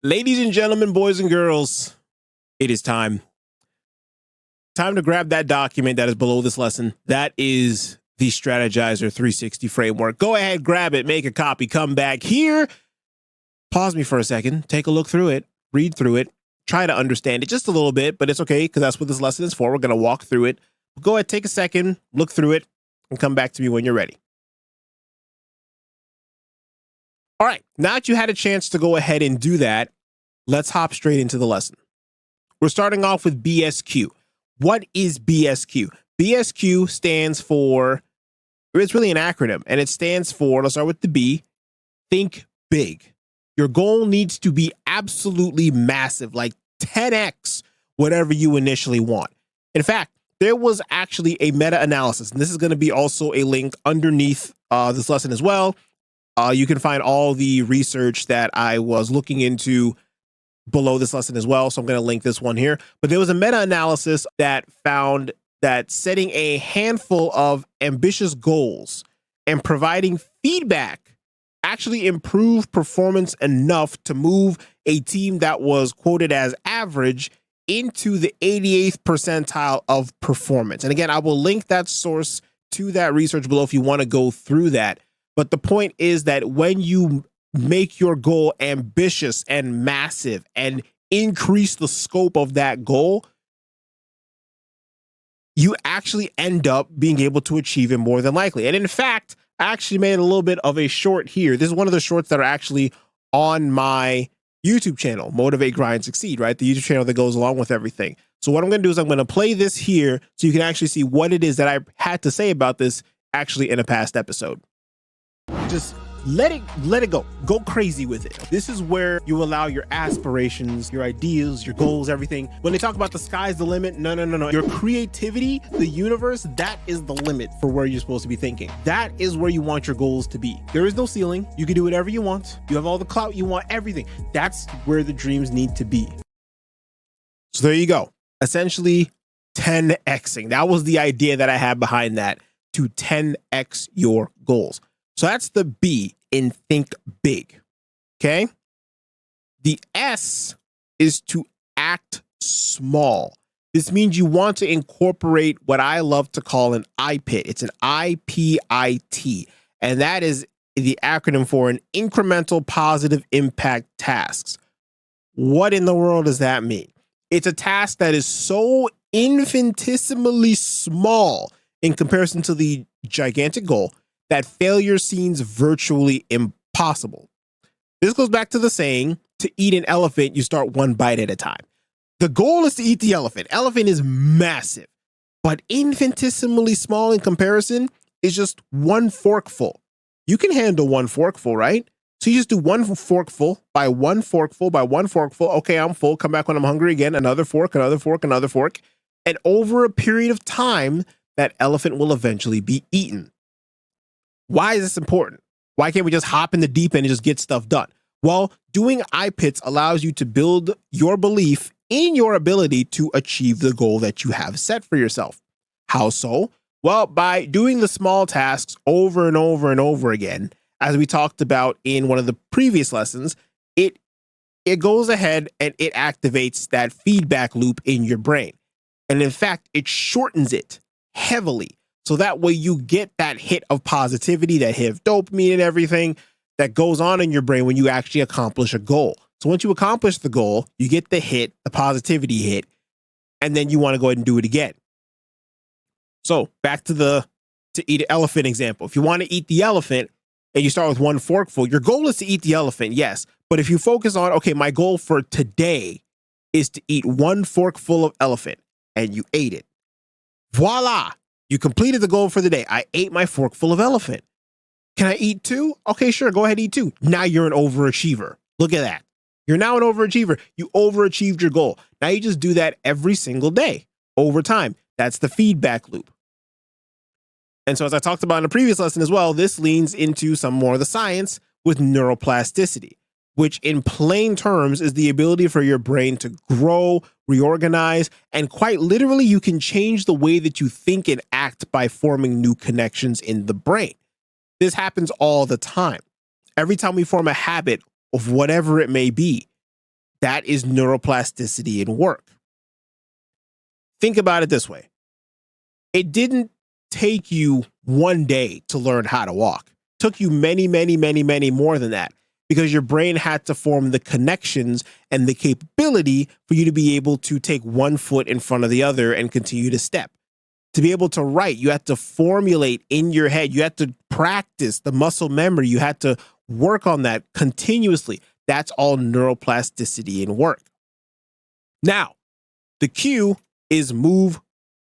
Ladies and gentlemen, boys and girls, it is time. Time to grab that document that is below this lesson. That is the Strategizer 360 framework. Go ahead, grab it, make a copy, come back here. Pause me for a second, take a look through it, read through it, try to understand it just a little bit, but it's okay because that's what this lesson is for. We're going to walk through it. Go ahead, take a second, look through it, and come back to me when you're ready. All right, now that you had a chance to go ahead and do that, let's hop straight into the lesson. We're starting off with BSQ. What is BSQ? BSQ stands for, it's really an acronym, and it stands for, let's start with the B, think big. Your goal needs to be absolutely massive, like 10x whatever you initially want. In fact, there was actually a meta-analysis, and this is going to be also a link underneath this lesson as well. You can find all the research that I was looking into below this lesson as well. So I'm going to link this one here. But there was a meta-analysis that found that setting a handful of ambitious goals and providing feedback actually improved performance enough to move a team that was quoted as average into the 88th percentile of performance. And again, I will link that source to that research below if you want to go through that. But the point is that when you make your goal ambitious and massive and increase the scope of that goal, you actually end up being able to achieve it more than likely. And in fact, I actually made a little bit of a short here. This is one of the shorts that are actually on my YouTube channel, Motivate, Grind, Succeed, right? The YouTube channel that goes along with everything. So what I'm going to do is I'm going to play this here so you can actually see what it is that I had to say about this actually in a past episode. Just let it go crazy with it. This is where you allow your aspirations, your ideas, your goals, everything. When they talk about the sky's the limit, no. Your creativity, the universe, that is the limit for where you're supposed to be thinking. That is where you want your goals to be. There is no ceiling. You can do whatever you want. You have all the clout you want, everything. That's where the dreams need to be. So there you go. Essentially 10xing. That was the idea that I had behind that, to 10x your goals. So that's the B in think big, okay? The S is to act small. This means you want to incorporate what I love to call an IPIT. It's an IPIT, and that is the acronym for an incremental positive impact tasks. What in the world does that mean? It's a task that is so infinitesimally small in comparison to the gigantic goal that failure seems virtually impossible. This goes back to the saying, to eat an elephant, you start one bite at a time. The goal is to eat the elephant. Elephant is massive, but infinitesimally small in comparison is just one forkful. You can handle one forkful, right? So you just do one forkful by one forkful by one forkful. Okay, I'm full. Come back when I'm hungry again. Another fork, another fork, another fork. And over a period of time, that elephant will eventually be eaten. Why is this important? Why can't we just hop in the deep end and just get stuff done? Well, doing IPITs allows you to build your belief in your ability to achieve the goal that you have set for yourself. How so? Well, by doing the small tasks over and over and over again, as we talked about in one of the previous lessons, it goes ahead and it activates that feedback loop in your brain. And in fact, it shortens it heavily. So that way you get that hit of positivity, that hit of dopamine and everything that goes on in your brain when you actually accomplish a goal. So once you accomplish the goal, you get the hit, the positivity hit, and then you want to go ahead and do it again. So back to eat an elephant example. If you want to eat the elephant and you start with one forkful, your goal is to eat the elephant, yes. But if you focus on, okay, my goal for today is to eat one forkful of elephant, and you ate it. Voila! You completed the goal for the day. I ate my forkful of elephant. Can I eat two? Okay, sure. Go ahead, eat two. Now you're an overachiever. Look at that. You're now an overachiever. You overachieved your goal. Now you just do that every single day over time. That's the feedback loop. And so as I talked about in a previous lesson as well, this leans into some more of the science with neuroplasticity, which in plain terms is the ability for your brain to grow, reorganize, and quite literally you can change the way that you think and act by forming new connections in the brain. This happens all the time. Every time we form a habit of whatever it may be, That is neuroplasticity in work. Think about it this way. It didn't take you one day to learn how to walk. It took you many, many, many, many more than that, because your brain had to form the connections and the capability for you to be able to take one foot in front of the other and continue to step. To be able to write, you had to formulate in your head. You had to practice the muscle memory. You had to work on that continuously. That's all neuroplasticity in work. Now, the cue is move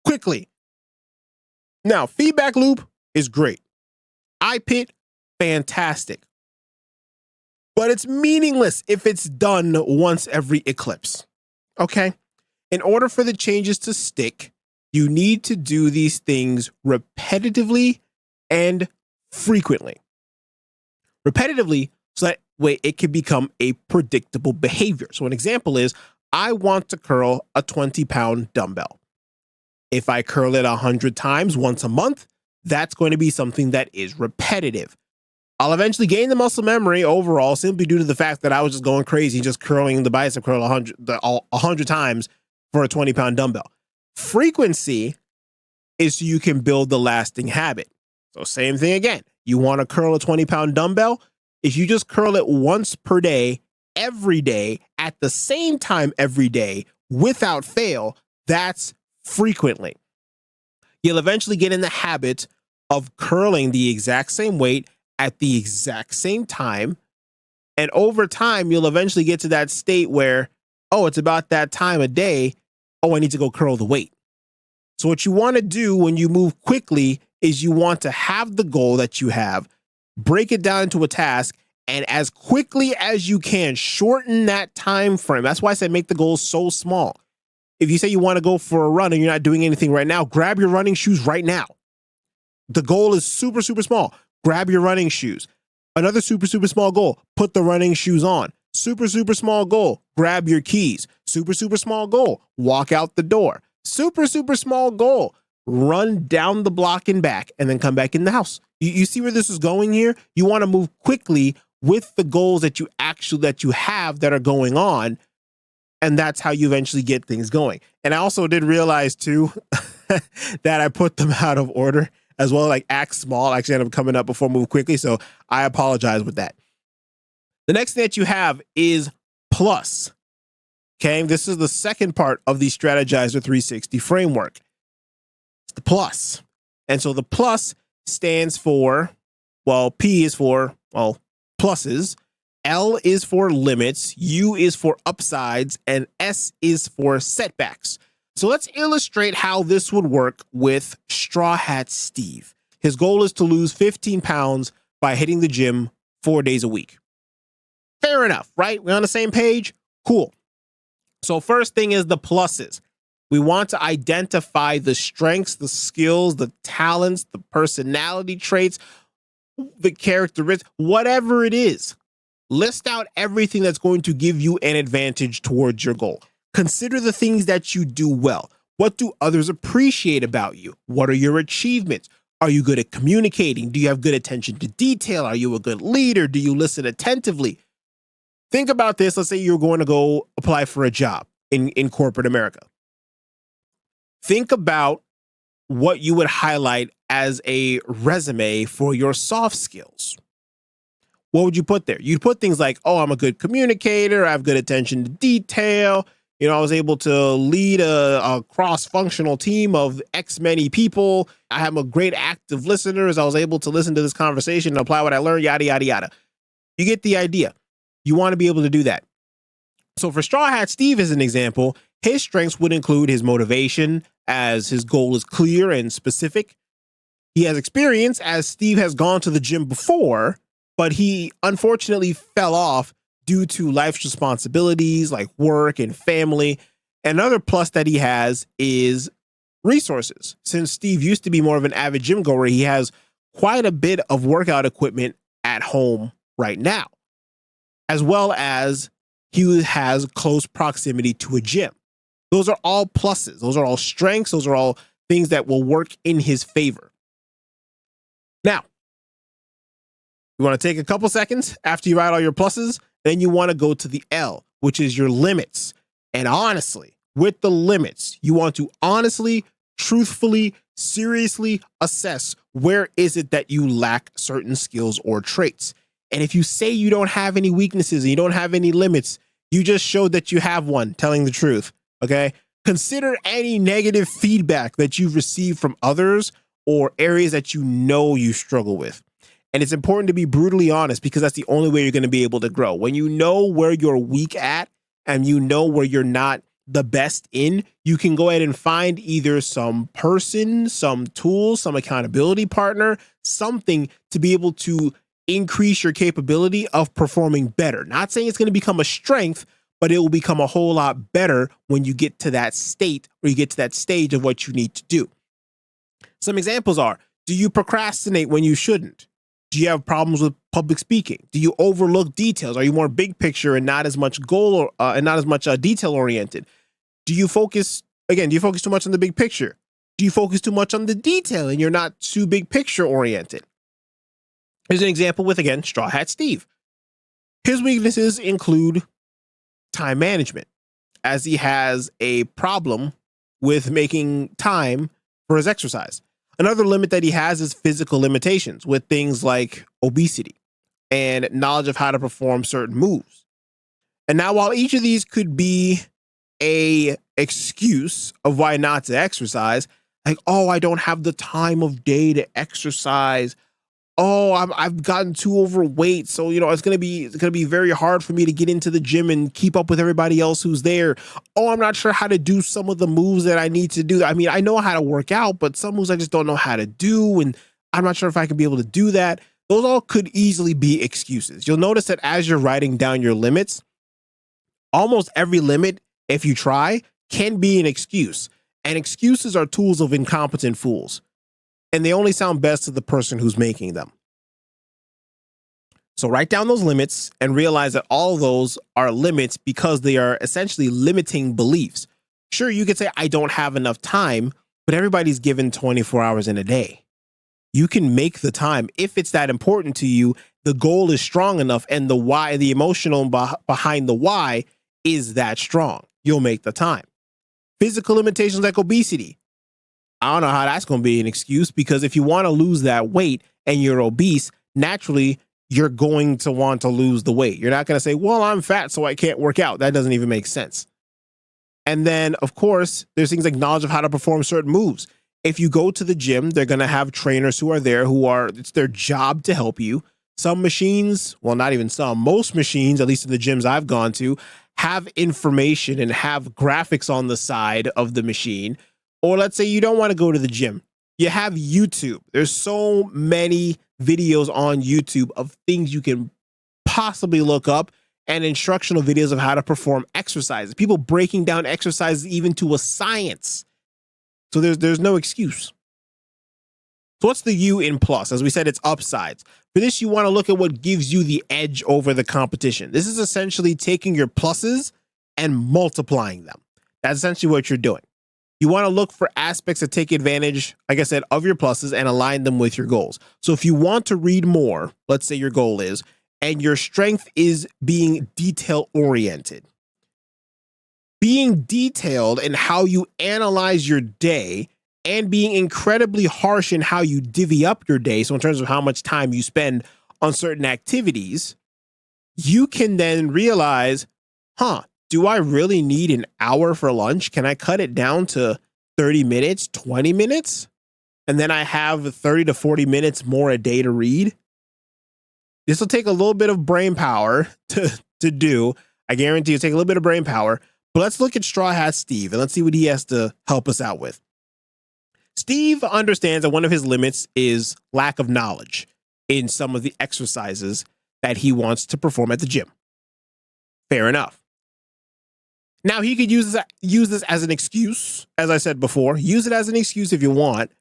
quickly. Now, feedback loop is great. iPit, fantastic. But it's meaningless if it's done once every eclipse. Okay? In order for the changes to stick, you need to do these things repetitively and frequently. Repetitively, so that way it can become a predictable behavior. So an example is, I want to curl a 20-pound dumbbell. If I curl it 100 times once a month, that's going to be something that is repetitive. I'll eventually gain the muscle memory overall, simply due to the fact that I was just going crazy, just curling the bicep curl 100 times for a 20-pound dumbbell. Frequency is so you can build the lasting habit. So same thing again. You want to curl a 20-pound dumbbell? If you just curl it once per day, every day, at the same time every day, without fail, that's frequently. You'll eventually get in the habit of curling the exact same weight at the exact same time. And over time, you'll eventually get to that state where, oh, it's about that time of day. Oh, I need to go curl the weight. So what you want to do when you move quickly is you want to have the goal that you have, break it down into a task, and as quickly as you can, shorten that time frame. That's why I said make the goals so small. If you say you want to go for a run and you're not doing anything right now, grab your running shoes right now. The goal is super, super small. Grab your running shoes. Another super, super small goal, put the running shoes on. Super, super small goal, grab your keys. Super, super small goal, walk out the door. Super, super small goal, run down the block and back, and then come back in the house. You see where this is going here? You want to move quickly with the goals that you have that are going on. And that's how you eventually get things going. And I also did realize too that I put them out of order as well. Like act small actually ended up coming up before move quickly. So I apologize with that. The next thing that you have is plus. Okay, this is the second part of the Strategizer 360 framework. It's the plus. And so the plus stands for, well, P is for, well, pluses. L is for limits, U is for upsides, and S is for setbacks. So let's illustrate how this would work with Straw Hat Steve. His goal is to lose 15 pounds by hitting the gym 4 days a week. Fair enough, right? We're on the same page? Cool. So first thing is the pluses. We want to identify the strengths, the skills, the talents, the personality traits, the characteristics, whatever it is. List out everything that's going to give you an advantage towards your goal. Consider the things that you do well. What do others appreciate about you? What are your achievements? Are you good at communicating? Do you have good attention to detail? Are you a good leader? Do you listen attentively? Think about this. Let's say you're going to go apply for a job in corporate America. Think about what you would highlight as a resume for your soft skills. What would you put there? You'd put things like, oh, I'm a good communicator. I have good attention to detail. You know, I was able to lead a cross-functional team of X many people. I have a great active listeners. I was able to listen to this conversation and apply what I learned, yada, yada, yada. You get the idea. You want to be able to do that. So for Straw Hat Steve, as an example, his strengths would include his motivation, as his goal is clear and specific. He has experience, as Steve has gone to the gym before, but he unfortunately fell off due to life's responsibilities like work and family. Another plus that he has is resources. Since Steve used to be more of an avid gym goer, he has quite a bit of workout equipment at home right now, as well as he has close proximity to a gym. Those are all pluses. Those are all strengths. Those are all things that will work in his favor. Now, you want to take a couple seconds after you write all your pluses, then you want to go to the L, which is your limits. And honestly, with the limits, you want to honestly, truthfully, seriously assess where is it that you lack certain skills or traits. And if you say you don't have any weaknesses and you don't have any limits, you just showed that you have one, telling the truth. Okay. Consider any negative feedback that you've received from others or areas that you know you struggle with. And it's important to be brutally honest because that's the only way you're going to be able to grow. When you know where you're weak at and you know where you're not the best in, you can go ahead and find either some person, some tool, some accountability partner, something to be able to increase your capability of performing better. Not saying it's going to become a strength, but it will become a whole lot better when you get to that state or you get to that stage of what you need to do. Some examples are, do you procrastinate when you shouldn't? Do you have problems with public speaking? Do you overlook details? Are you more big picture and not as much goal and not as much detail oriented? Do you focus too much on the big picture? Do you focus too much on the detail and you're not too big picture oriented? Here's an example with, again, Straw Hat Steve. His weaknesses include time management, as he has a problem with making time for his exercise. Another limit that he has is physical limitations with things like obesity and knowledge of how to perform certain moves. And now, while each of these could be a excuse of why not to exercise, like, oh, I don't have the time of day to exercise. Oh, I've gotten too overweight, so it's gonna be very hard for me to get into the gym and keep up with everybody else who's there. Oh, I'm not sure how to do some of the moves that I need to do. I mean, I know how to work out, but some moves I just don't know how to do, and I'm not sure if I can be able to do that. Those all could easily be excuses. You'll notice that as you're writing down your limits, almost every limit, if you try, can be an excuse. And excuses are tools of incompetent fools. And they only sound best to the person who's making them. So write down those limits and realize that all of those are limits because they are essentially limiting beliefs. Sure, you could say, I don't have enough time, but everybody's given 24 hours in a day. You can make the time if it's that important to you. The goal is strong enough and the why, the emotional behind the why is that strong. You'll make the time. Physical limitations like obesity. I don't know how that's going to be an excuse because if you want to lose that weight and you're obese, naturally, you're going to want to lose the weight. You're not going to say, well, I'm fat, so I can't work out. That doesn't even make sense. And then, of course, there's things like knowledge of how to perform certain moves. If you go to the gym, they're going to have trainers who are there it's their job to help you. Some machines, well, not even some, most machines, at least in the gyms I've gone to, have information and have graphics on the side of the machine. Or let's say you don't want to go to the gym. You have YouTube. There's so many videos on YouTube of things you can possibly look up and instructional videos of how to perform exercises. People breaking down exercises even to a science. So there's no excuse. So what's the U in plus? As we said, it's upsides. For this, you want to look at what gives you the edge over the competition. This is essentially taking your pluses and multiplying them. That's essentially what you're doing. You want to look for aspects that take advantage, like I said, of your pluses and align them with your goals. So if you want to read more, let's say your goal is, and your strength is being detail oriented. Being detailed in how you analyze your day and being incredibly harsh in how you divvy up your day. So in terms of how much time you spend on certain activities, you can then realize, do I really need an hour for lunch? Can I cut it down to 30 minutes, 20 minutes? And then I have 30 to 40 minutes more a day to read? This will take a little bit of brain power to do. I guarantee it'll take a little bit of brain power. But let's look at Straw Hat Steve and let's see what he has to help us out with. Steve understands that one of his limits is lack of knowledge in some of the exercises that he wants to perform at the gym. Fair enough. Now, he could use this as an excuse, as I said before. Use it as an excuse if you want.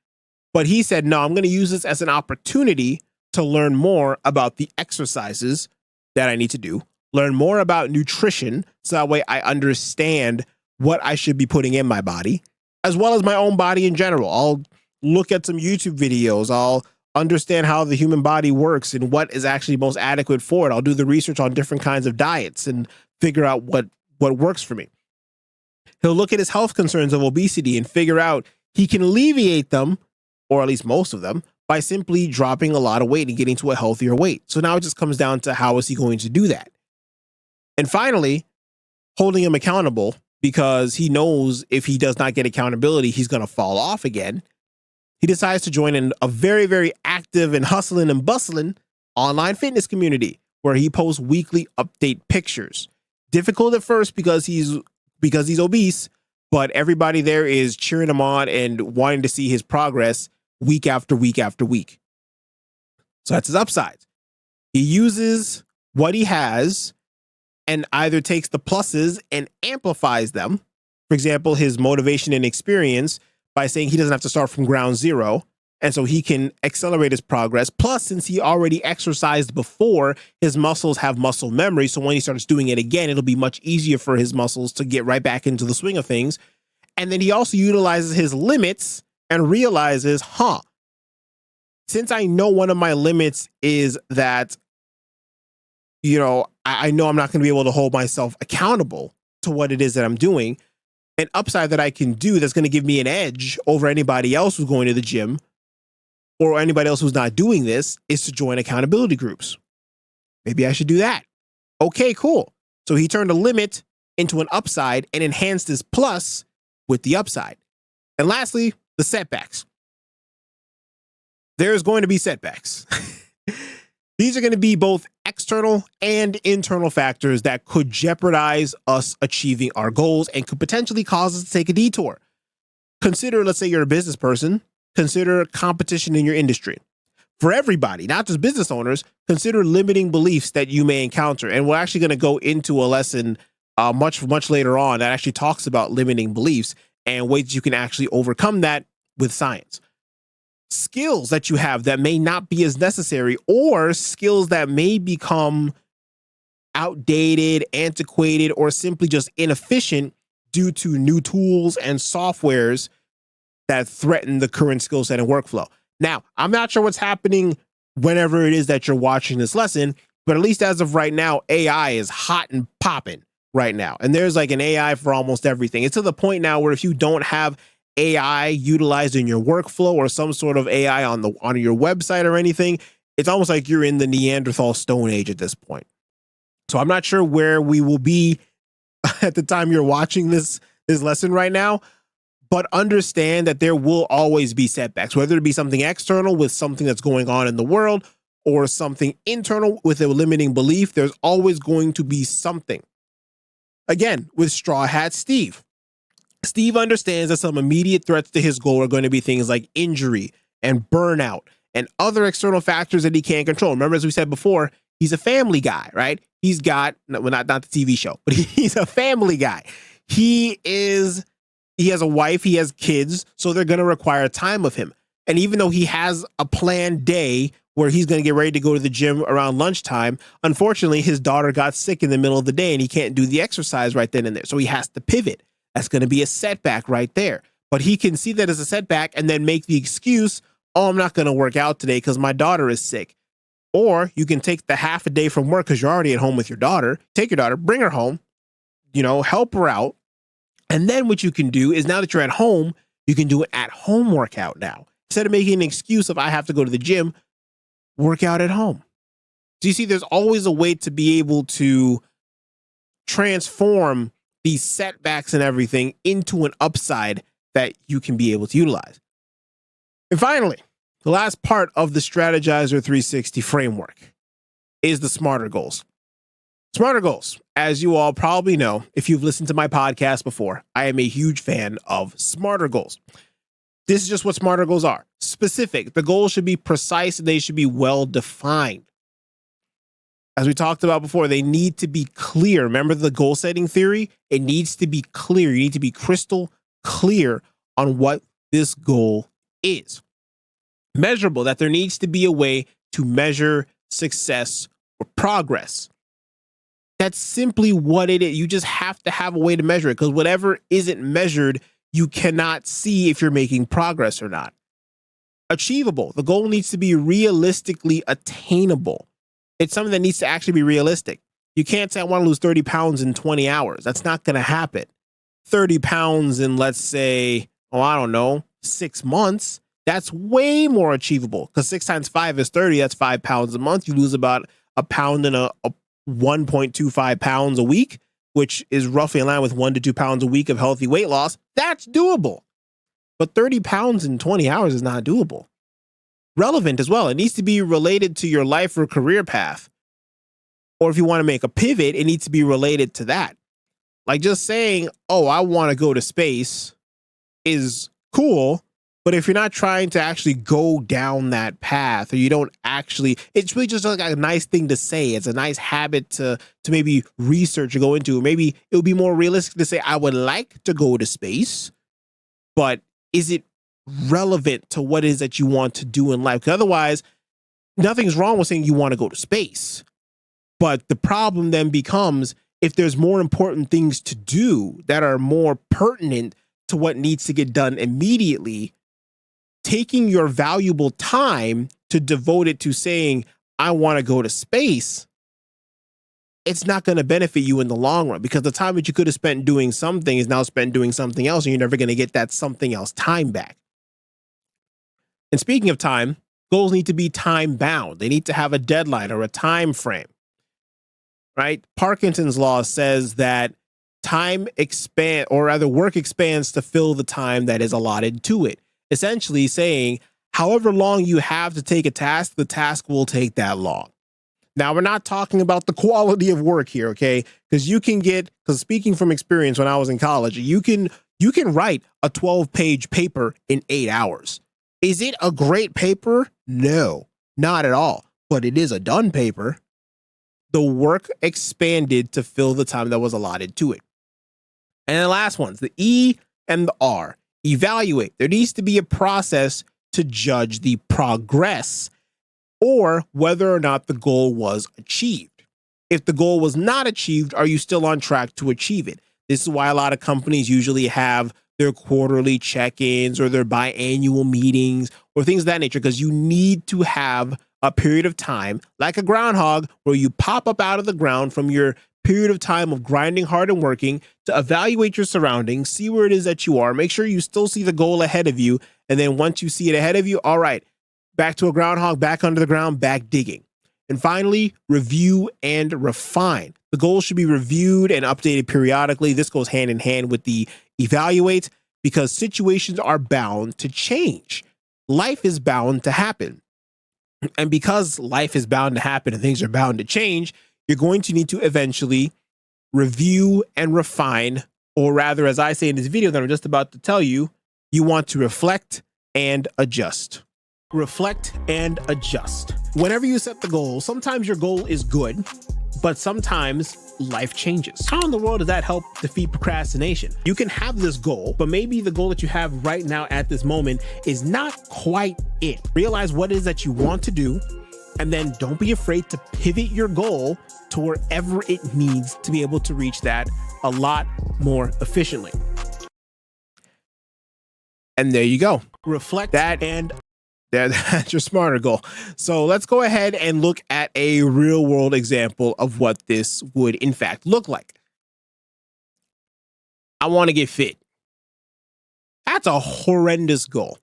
But he said, no, I'm going to use this as an opportunity to learn more about the exercises that I need to do, learn more about nutrition, so that way I understand what I should be putting in my body, as well as my own body in general. I'll look at some YouTube videos. I'll understand how the human body works and what is actually most adequate for it. I'll do the research on different kinds of diets and figure out what works for me. He'll look at his health concerns of obesity and figure out he can alleviate them, or at least most of them, by simply dropping a lot of weight and getting to a healthier weight. So now it just comes down to how is he going to do that? And finally, holding him accountable, because he knows if he does not get accountability, he's going to fall off again. He decides to join in a very, very active and hustling and bustling online fitness community where he posts weekly update pictures. Difficult at first because he's obese, but everybody there is cheering him on and wanting to see his progress week after week after week. So that's his upsides. He uses what he has and either takes the pluses and amplifies them. For example, his motivation and experience by saying he doesn't have to start from ground zero. And so he can accelerate his progress. Plus, since he already exercised before, his muscles have muscle memory. So when he starts doing it again, it'll be much easier for his muscles to get right back into the swing of things. And then he also utilizes his limits and realizes, since I know one of my limits is that, I know I'm not going to be able to hold myself accountable to what it is that I'm doing. An upside that I can do that's going to give me an edge over anybody else who's going to the gym or anybody else who's not doing this is to join accountability groups. Maybe I should do that. Okay, cool. So he turned a limit into an upside and enhanced his plus with the upside. And lastly, the setbacks. There's going to be setbacks. These are going to be both external and internal factors that could jeopardize us achieving our goals and could potentially cause us to take a detour. Consider, let's say you're a business person, consider competition in your industry. For everybody, not just business owners, consider limiting beliefs that you may encounter. And we're actually going to go into a lesson much later on that actually talks about limiting beliefs and ways you can actually overcome that with science. Skills that you have that may not be as necessary, or skills that may become outdated, antiquated, or simply just inefficient due to new tools and softwares that threaten the current skill set and workflow. Now, I'm not sure what's happening whenever it is that you're watching this lesson, but at least as of right now, AI is hot and popping right now. And there's like an AI for almost everything. It's to the point now where if you don't have AI utilized in your workflow or some sort of AI on your website or anything, it's almost like you're in the Neanderthal Stone Age at this point. So I'm not sure where we will be at the time you're watching this lesson right now, but understand that there will always be setbacks, whether it be something external with something that's going on in the world or something internal with a limiting belief. There's always going to be something. Again, with Straw Hat Steve. Steve understands that some immediate threats to his goal are going to be things like injury and burnout and other external factors that he can't control. Remember, as we said before, he's a family guy, right? He's got, not the TV show, but he's a family guy. He has a wife, he has kids, so they're going to require time of him. And even though he has a planned day where he's going to get ready to go to the gym around lunchtime, unfortunately, his daughter got sick in the middle of the day and he can't do the exercise right then and there. So he has to pivot. That's going to be a setback right there. But he can see that as a setback and then make the excuse, I'm not going to work out today because my daughter is sick. Or you can take the half a day from work because you're already at home with your daughter. Take your daughter, bring her home, help her out. And then what you can do is now that you're at home, you can do an at-home workout now. Instead of making an excuse of I have to go to the gym, work out at home. So you see, there's always a way to be able to transform these setbacks and everything into an upside that you can be able to utilize. And finally, the last part of the Strategizer 360 framework is the SMARTer goals. SMARTer goals, as you all probably know, if you've listened to my podcast before, I am a huge fan of SMARTer goals. This is just what SMARTer goals are. Specific. The goals should be precise and they should be well defined. As we talked about before, they need to be clear. Remember the goal setting theory? It needs to be clear. You need to be crystal clear on what this goal is. Measurable, that there needs to be a way to measure success or progress. That's simply what it is. You just have to have a way to measure it because whatever isn't measured, you cannot see if you're making progress or not. Achievable, the goal needs to be realistically attainable. It's something that needs to actually be realistic. You can't say I want to lose 30 pounds in 20 hours. That's not going to happen. 30 pounds in, let's say, oh, I don't know, 6 months. That's way more achievable because 6 times 5 is 30. That's 5 pounds a month. You lose about a pound and a 1.25 pounds a week, which is roughly in line with 1 to 2 pounds a week of healthy weight loss. That's doable. But 30 pounds in 20 hours is not doable. Relevant as well. It needs to be related to your life or career path. Or if you want to make a pivot, it needs to be related to that. Like just saying, oh, I want to go to space is cool. But if you're not trying to actually go down that path, or you don't actually, it's really just like a nice thing to say. It's a nice habit to maybe research or go into. Maybe it would be more realistic to say, I would like to go to space, but is it relevant to what it is that you want to do in life? Because otherwise, nothing's wrong with saying you want to go to space. But the problem then becomes if there's more important things to do that are more pertinent to what needs to get done immediately, taking your valuable time to devote it to saying, I want to go to space, it's not going to benefit you in the long run because the time that you could have spent doing something is now spent doing something else, and you're never going to get that something else time back. And speaking of time, goals need to be time bound. They need to have a deadline or a time frame, right? Parkinson's law says that work expands to fill the time that is allotted to it. Essentially saying, however long you have to take a task, the task will take that long. Now, we're not talking about the quality of work here, okay? Because speaking from experience when I was in college, you can write a 12-page paper in 8 hours. Is it a great paper? No, not at all. But it is a done paper. The work expanded to fill the time that was allotted to it. And the last ones, the E and the R. Evaluate. There needs to be a process to judge the progress or whether or not the goal was achieved. If the goal was not achieved, are you still on track to achieve it? This is why a lot of companies usually have their quarterly check-ins or their biannual meetings or things of that nature, because you need to have a period of time, like a groundhog, where you pop up out of the ground from your period of time of grinding hard and working to evaluate your surroundings, see where it is that you are, make sure you still see the goal ahead of you. And then once you see it ahead of you, all right, back to a groundhog, back under the ground, back digging. And finally, review and refine. The goals should be reviewed and updated periodically. This goes hand in hand with the evaluate because situations are bound to change. Life is bound to happen. And because life is bound to happen and things are bound to change, you're going to need to eventually review and refine, or rather, as I say in this video that I'm just about to tell you, you want to reflect and adjust. Reflect and adjust. Whenever you set the goal, sometimes your goal is good, but sometimes life changes. How in the world does that help defeat procrastination? You can have this goal, but maybe the goal that you have right now at this moment is not quite it. Realize what it is that you want to do, and then don't be afraid to pivot your goal to wherever it needs to be able to reach that a lot more efficiently. And there you go. Reflect that, and that's your smarter goal. So let's go ahead and look at a real world example of what this would in fact look like. I want to get fit. That's a horrendous goal.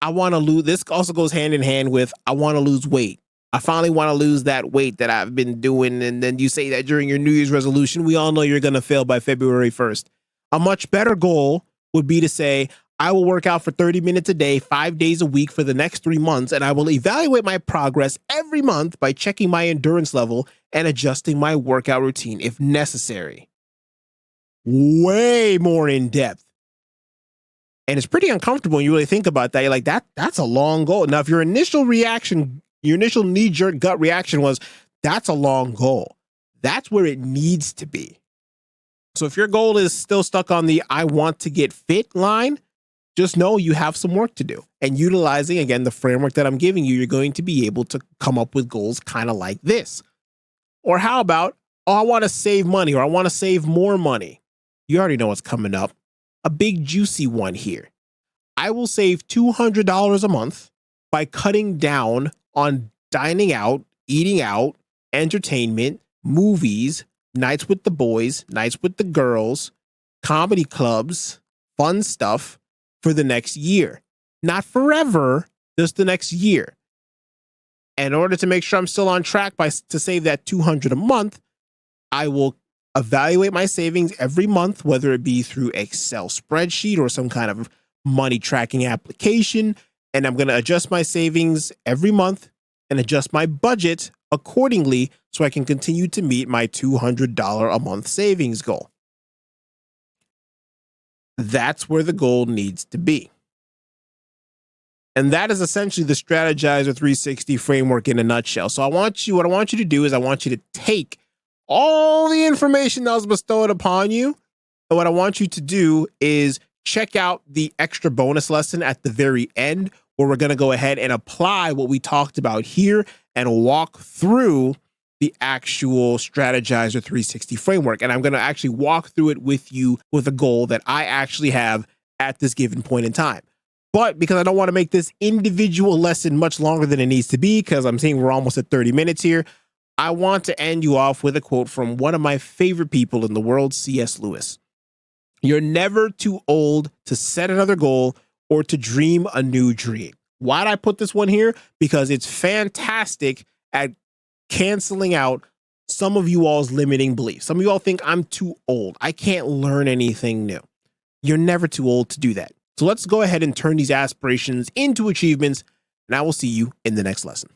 I want to lose. This also goes hand in hand with I want to lose weight. I finally want to lose that weight that I've been doing. And then you say that during your New Year's resolution, we all know you're going to fail by February 1st. A much better goal would be to say, I will work out for 30 minutes a day, 5 days a week for the next 3 months, and I will evaluate my progress every month by checking my endurance level and adjusting my workout routine if necessary. Way more in depth. And it's pretty uncomfortable when you really think about that. You're like, that's a long goal. Now, if your initial reaction, your initial knee-jerk gut reaction was, that's a long goal, that's where it needs to be. So if your goal is still stuck on the I want to get fit line, just know you have some work to do. And utilizing, again, the framework that I'm giving you, you're going to be able to come up with goals kind of like this. Or how about, oh, I want to save money, or I want to save more money. You already know what's coming up. A big juicy one here. I will save $200 a month by cutting down on dining out, eating out, entertainment, movies, nights with the boys, nights with the girls, comedy clubs, fun stuff for the next year. Not forever, just the next year. In order to make sure I'm still on track to save that $200 a month, I will evaluate my savings every month, whether it be through Excel spreadsheet or some kind of money tracking application. And I'm going to adjust my savings every month and adjust my budget accordingly so I can continue to meet my $200 a month savings goal. That's where the goal needs to be. And that is essentially the Strategizer 360 framework in a nutshell. So what I want you to do is I want you to take all the information that was bestowed upon you. And what I want you to do is check out the extra bonus lesson at the very end, where we're going to go ahead and apply what we talked about here and walk through the actual Strategizer 360 framework. And I'm going to actually walk through it with you with a goal that I actually have at this given point in time. But because I don't want to make this individual lesson much longer than it needs to be, because I'm seeing we're almost at 30 minutes here, I want to end you off with a quote from one of my favorite people in the world, C.S. Lewis. You're never too old to set another goal or to dream a new dream. Why did I put this one here? Because it's fantastic at canceling out some of you all's limiting beliefs. Some of you all think I'm too old. I can't learn anything new. You're never too old to do that. So let's go ahead and turn these aspirations into achievements, and I will see you in the next lesson.